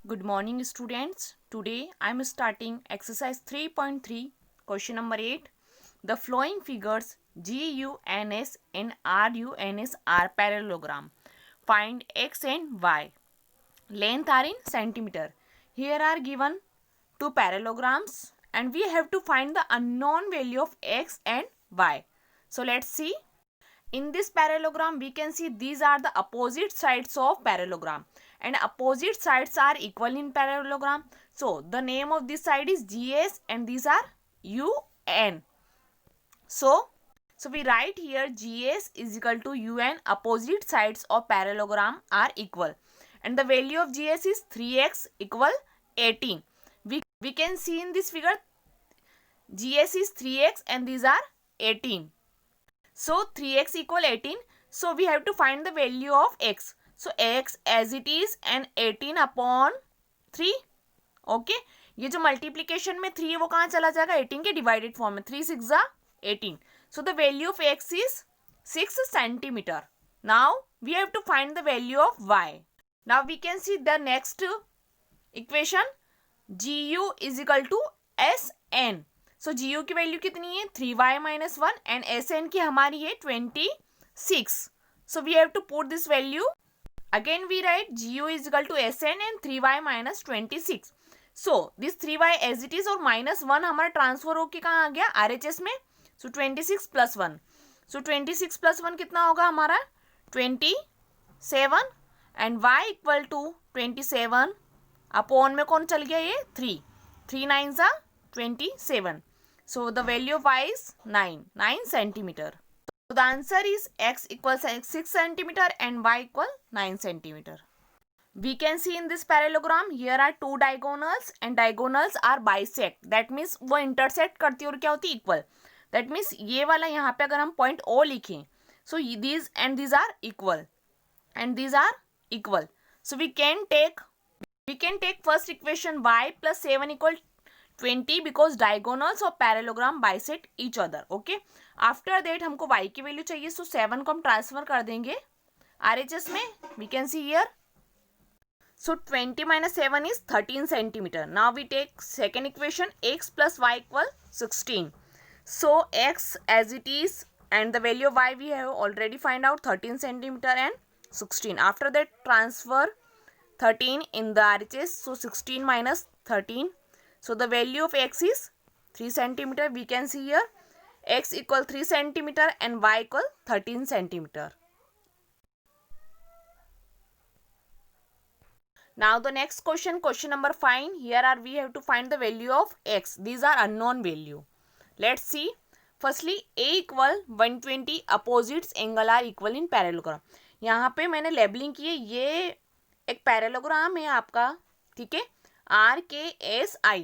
Good morning, students. Today I am starting exercise 3.3, question number 8. The flowing figures GUNS and RUNS are parallelogram. Find x and y. Length are in centimeter. Here are given two parallelograms and we have to find the unknown value of x and y. So let's see. In this parallelogram we can see these are the opposite sides of parallelogram and opposite sides are equal in parallelogram. So the name of this side is GS and these are UN. So we write here GS is equal to UN. Opposite sides of parallelogram are equal and the value of GS is 3x equal 18. We can see in this figure GS is 3x and these are 18. So 3x equal 18. So we have to find the value of x. So x as it is and 18 upon 3. Okay ये जो multiplication में 3 है वो कहाँ चला जाएगा 18 के divided form में 3 6 18. So the value of x is 6 centimeter. Now we have to find the value of y. Now we can see the next equation gu is equal to sn. So G U की value कितनी है 3y minus 1 and S N की हमारी है 26. So we have to put this value again we write G U is equal to S N and 3y minus 26. So this 3y as it is और minus 1 हमारा transfer होकर कहाँ आ गया R H S में. सो 26 plus 1. सो 26 plus 1 कितना होगा हमारा 27 and y equal to 27 upon में कौन चल गया ये 3 9 सा 27. So the value of y is 9 centimeter. So the answer is x equals 6 centimeter and y equal 9 centimeter. We can see in this parallelogram here are two diagonals and diagonals are bisect. That means वो intersect करती है और क्या होती है equal. That means ये वाला यहाँ पे अगर हम point O लिखें so these and these are equal and these are equal. So we can take first equation y plus 7 equal 20 because diagonals of parallelogram bisect each other. Okay. After that हमको y की value चाहिए so 7 को हम transfer कर देंगे RHS में. We can see here. So 20 minus 7 is 13 centimeter. Now we take second equation x plus y equal 16. So x as it is and the value of y we have already find out 13 centimeter and 16. After that transfer 13 in the RHS. So 16 minus 13. So the value of x is 3 centimeter. We can see here x equal 3 centimeter and y equal 13 centimeter. Now the next question number 5. Here are we have to find the value of x. These are unknown value. Let's see. Firstly a equal 120 opposites angle are equal in parallelogram. यहाँ पे मैंने labelling की है ये एक parallelogram है आपका. ठीक है RKSI.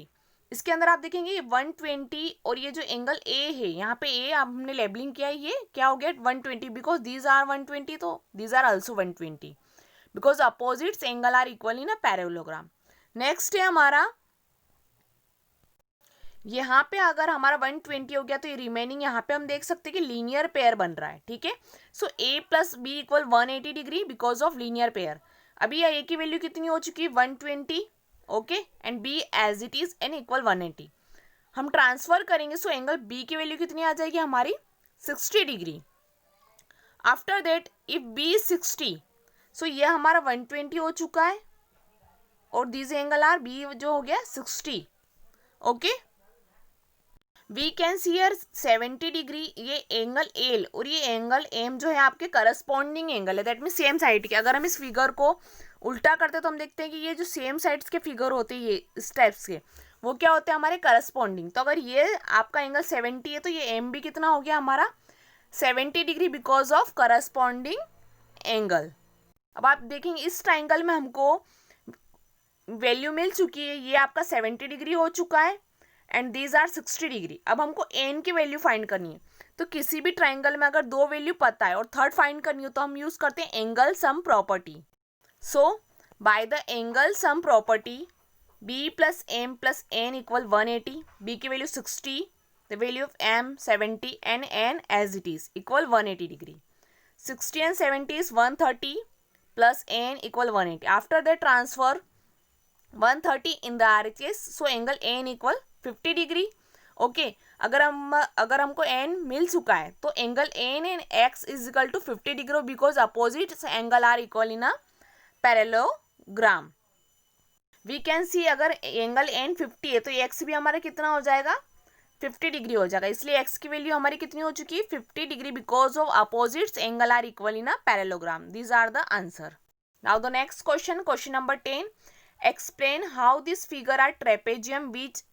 इसके अंदर आप देखेंगे ये 120 और ये जो एंगल ए है यहाँ पे ए हमने लेबलिंग किया है ये क्या हो गया 120 बिकॉज दीज आर 120 तो these are also 120 because opposites angle are equal in a parallelogram. Next है हमारा यहाँ पे अगर हमारा 120 हो गया तो ये रिमेनिंग यहाँ पे हम देख सकते हैं कि लीनियर पेयर बन रहा है. ठीक है so A plus B equal 180 degree because of linear pair. अभी ए की वैल्यू कितनी हो चुकी है 120. Okay and B as it is an equal 180. हम ट्रांसफर करेंगे सो एंगल बी की वैल्यू कितनी आ जाएगी हमारी 60 degree. After that if B 60 so ये हमारा 120 हो चुका है और दिस एंगल आर बी जो हो गया 60. Okay we can see here 70 degree ये एंगल एल और ये एंगल एम जो है आपके करस्पॉन्डिंग एंगल है. दैट मीन सेम साइड के. अगर हम इस फिगर को उल्टा करते तो हम देखते हैं कि ये जो सेम साइड्स के फिगर होते हैं ये इस टाइप्स के वो क्या होते हैं हमारे करस्पॉन्डिंग. तो अगर ये आपका एंगल 70 है तो ये एम भी कितना हो गया हमारा 70 degree because of corresponding angle. अब आप देखेंगे इस ट्राइंगल में हमको वैल्यू मिल चुकी है. ये आपका 70 डिग्री हो चुका है एंड दीज आर 60 डिग्री. अब हमको एन की वैल्यू फाइंड करनी है. तो किसी भी ट्राइंगल में अगर दो वैल्यू पता है और थर्ड फाइंड करनी हो तो हम यूज करते हैं angle sum property. So by the angle sum property b plus m plus n equal 180. b की value 60, the value of m 70 and n as it is equal 180 degree. 60 and 70 is 130 plus n equal 180. After that transfer 130 in the RHS, so angle AN equal 50 degree. Okay, अगर हमको N मिल चुका है तो angle N and X is equal to 50 degree because opposite angle are equal in a parallelogram. We can see अगर angle N 50 है तो x भी हमारा कितना हो जाएगा, 50 डिग्री हो जाएगा. इसलिए एक्स की वैल्यू हमारी कितनी हो चुकी है, 50 degree because of opposites angle are equal in a parallelogram. These are the answer. Now the next question, question number 10. Explain how this figure are trapezium which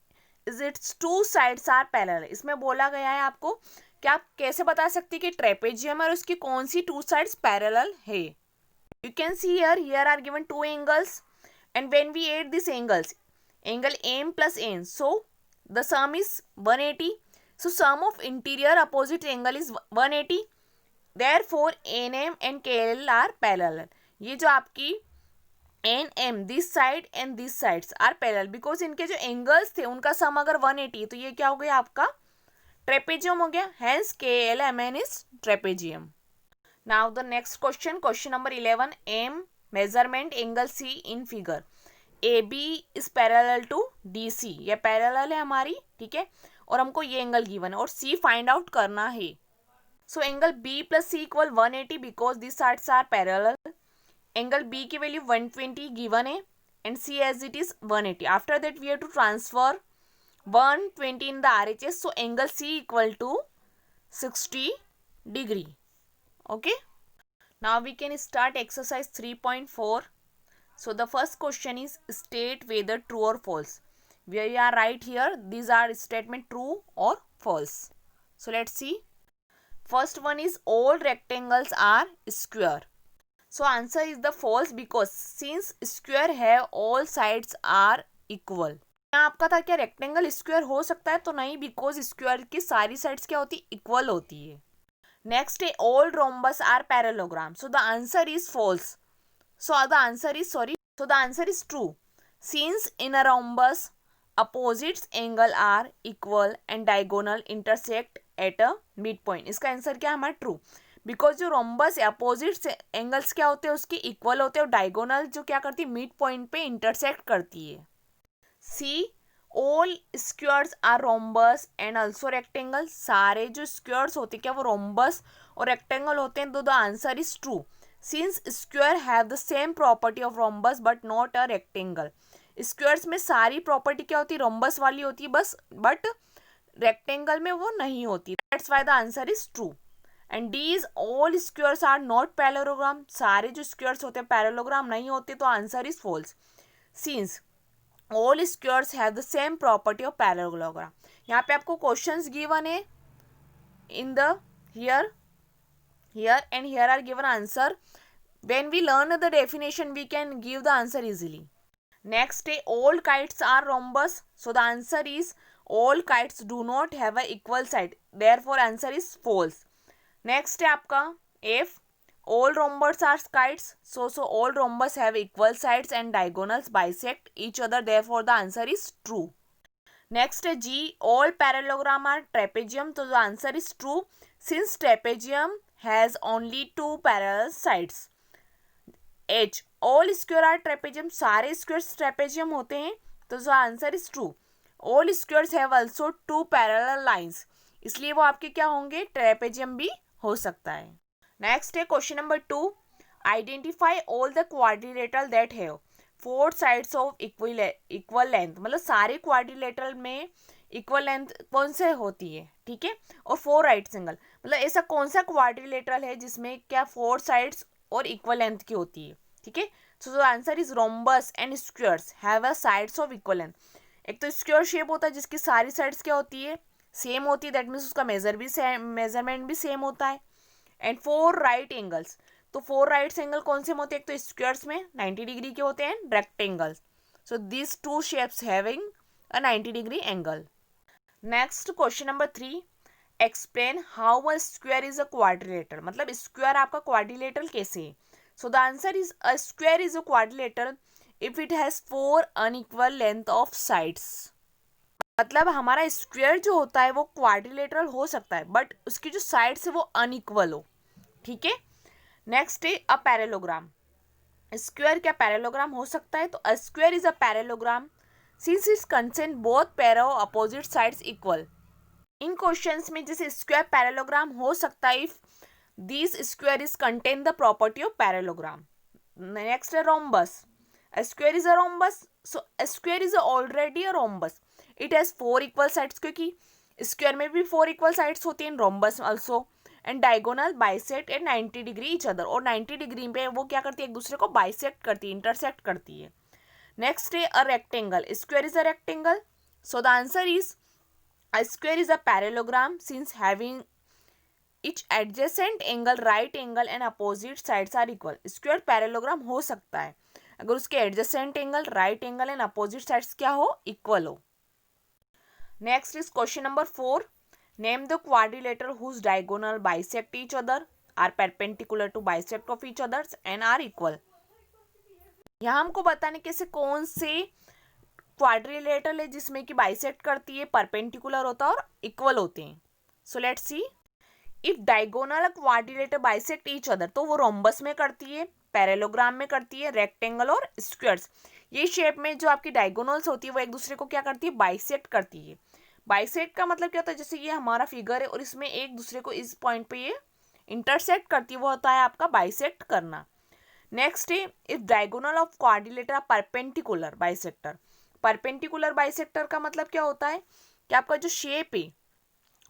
is its two sides are parallel. इसमें बोला गया है आपको कि आप कैसे बता सकते हैं कि ट्रेपेजियम और उसकी कौन सी टू साइड्स पैरेलल है. You can see here are given two angles and when we add this angles, angle M plus N, so the sum is 180. So sum of interior opposite angle is 180. Therefore NM and KL are parallel. ये जो आपकी NM this side and this sides are parallel because इनके जो angles थे उनका सम अगर 180 तो ये क्या हो गया आपका ट्रेपेजियम हो गया. Hence KLMN is trapezium. Now the next question, question number 11. M measurement angle C in figure. A B is parallel to D C, ये पैरेलल है हमारी, ठीक है, और हमको ये एंगल गिवन है और सी फाइंड आउट करना है. So angle B plus C equal 180 because this sides are parallel. Angle B की वैल्यू 120 गिवन है and C as it is 180. After that we have to transfer 120 in the RHS, so angle C equal to 60 degree. Okay, now we can start exercise 3.4. So the first question is state whether true or false. We are right here. These are statement true or false. So let's see. First one is all rectangles are square. So answer is the false because since square have all sides are equal. यहाँ आपका था क्या rectangle square हो सकता है, तो नहीं, because square की सारी साइड्स क्या होती है, इक्वल होती है. नेक्स्ट है all rhombus are parallelogram. So the answer is false. So the answer is true. Since in a rhombus, opposites angle are equal and diagonal intersect at a midpoint. इसका answer क्या है हमारा true, because जो rhombus है opposite angles क्या होते हैं उसके इक्वल होते हैं और डायगोनल जो क्या करती है मिड पॉइंट पे इंटरसेक्ट करती है. See all squares are rhombus and also rectangle. सारे जो स्क्वायर्स होते हैं क्या वो रोम्बस और रेक्टेंगल होते हैं, तो the answer is true. Since square have the same property of rhombus but not a rectangle. Squares में सारी प्रॉपर्टी क्या होती है, रोम्बस वाली होती है बस, बट रेक्टेंगल में वो नहीं होती. That's why the answer is true. And D is all squares are not parallelogram. सारे जो squares होते हैं पैरेललोग्राम नहीं होते, तो answer is false. Since all squares have the same property of parallelogram. यहाँ पे आपको क्वेश्चंस गिवन है in the here and here are given answer. When we learn the definition we can give the answer easily. Next day all kites are rhombus, so the answer is all kites do not have a equal side, therefore answer is false. Next day आपका F all rhombus are kites, so all rhombus have equal sides and diagonals bisect each other, therefore the answer is true. Next G all parallelogram are trapezium, so the answer is true since trapezium has only two parallel sides. H all square are trapezium, सारे squares trapezium होते हैं, तो the answer is true. All squares have also two parallel lines, इसलिए वो आपके क्या होंगे, trapezium भी हो सकता है. Next है question number 2. Identify all the quadrilateral that have four sides of equal length. मतलब सारे quadrilateral में इक्वल लेंथ कौन से होती है, ठीक है, और 4 राइट एंगल. मतलब ऐसा कौन सा क्वाड्रिलेटरल है जिसमें क्या 4 साइड्स और इक्वल लेंथ की होती है, ठीक है. सो the answer is rhombus and squares have a sides of equal length. एक तो स्क्वायर शेप होता है जिसकी सारी साइड्स क्या होती है, सेम होती है, दैट मीन्स उसका मेजरमेंट भी सेम होता है. एंड 4 राइट एंगल्स, तो 4 राइट एंगल कौन से होते हैं, एक तो स्क्वायर्स में 90 डिग्री के होते हैं rectangles. So this 2 shapes having a 90 degree angle. Next question number 3. Explain how a square is a quadrilateral. मतलब स्क्वायर आपका क्वाड्रिलेटरल कैसे है. सो the answer is a square is a quadrilateral if it has 4 unequal length of sides. मतलब हमारा square जो होता है वो क्वाड्रिलेटरल हो सकता है बट उसकी जो साइड्स है वो अनइक्वल हो, ठीक है. नेक्स्ट है अ पैरेललोग्राम. स्क्वायर क्या पैरेललोग्राम हो सकता है? तो अ square is a parallelogram since it's consent both pair of opposite sides equal. In questions में जैसे स्क्वायर पैरेललोग्राम हो सकता है if this square is contain the property of parallelogram. Next है rhombus. A square is a rhombus. So a square is already a rhombus. It has 4 equal sides क्योंकि square में भी 4 equal sides होती हैं, rhombus also, and diagonal bisect at 90 degree each other, और 90 degree पे वो क्या करती है, एक दूसरे को बाइसेक्ट करती है, इंटरसेक्ट करती है। नेक्स्ट है a rectangle. Square is a rectangle, so the answer is a square is a parallelogram since having each adjacent angle, right angle and opposite sides are equal. Square parallelogram हो सकता है अगर उसके adjacent angle, right angle and opposite sides क्या हो, equal हो। Next is question number 4। Name the quadrilateral whose diagonal bisect each other, are perpendicular to bisect of each others and are equal. यहाँ हमको बताने कैसे कौन से क्वाड्रिलेटर है जिसमें कि बाइसेक्ट करती है, परपेंडिकुलर होता है और इक्वल होते हैं। So let's see. If diagonal quadrilateral bisect each other, तो वो रोम्बस में करती है, पैरेललोग्राम में करती है, रेक्टेंगल और स्क्वायर्स, ये शेप में जो आपकी डायगोनल्स होती है वो एक दूसरे को क्या करती है, बाइसेक्ट करती है। बाइसेक्ट का मतलब क्या होता है, जैसे ये हमारा फिगर है और इसमें एक दूसरे को इस पॉइंट पे ये इंटरसेक्ट करती है, वो होता है आपका बाइसेक्ट करना। नेक्स्ट है if diagonal of quadrilateral perpendicular bisector. Perpendicular bisector का मतलब क्या होता है कि आपका जो शेप है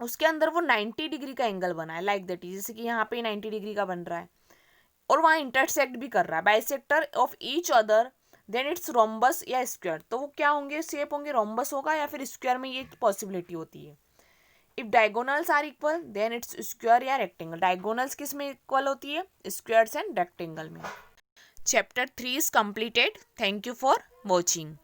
उसके अंदर वो 90 डिग्री का एंगल बना है, लाइक दैट इज, जैसे कि यहाँ पे 90 डिग्री का बन रहा है और वहाँ इंटरसेक्ट भी कर रहा है, bisector of each other, then its rhombus या स्क्वायर। तो वो क्या होंगे, शेप होंगे, रोम्बस होगा या फिर स्क्वायर में ये पॉसिबिलिटी होती है। If diagonals are equal then it's square या रेक्टेंगल। डायगोनल्स किस में इक्वल होती है, स्क्वायर्स एंड रेक्टेंगल में। Chapter 3 is completed. Thank you for watching.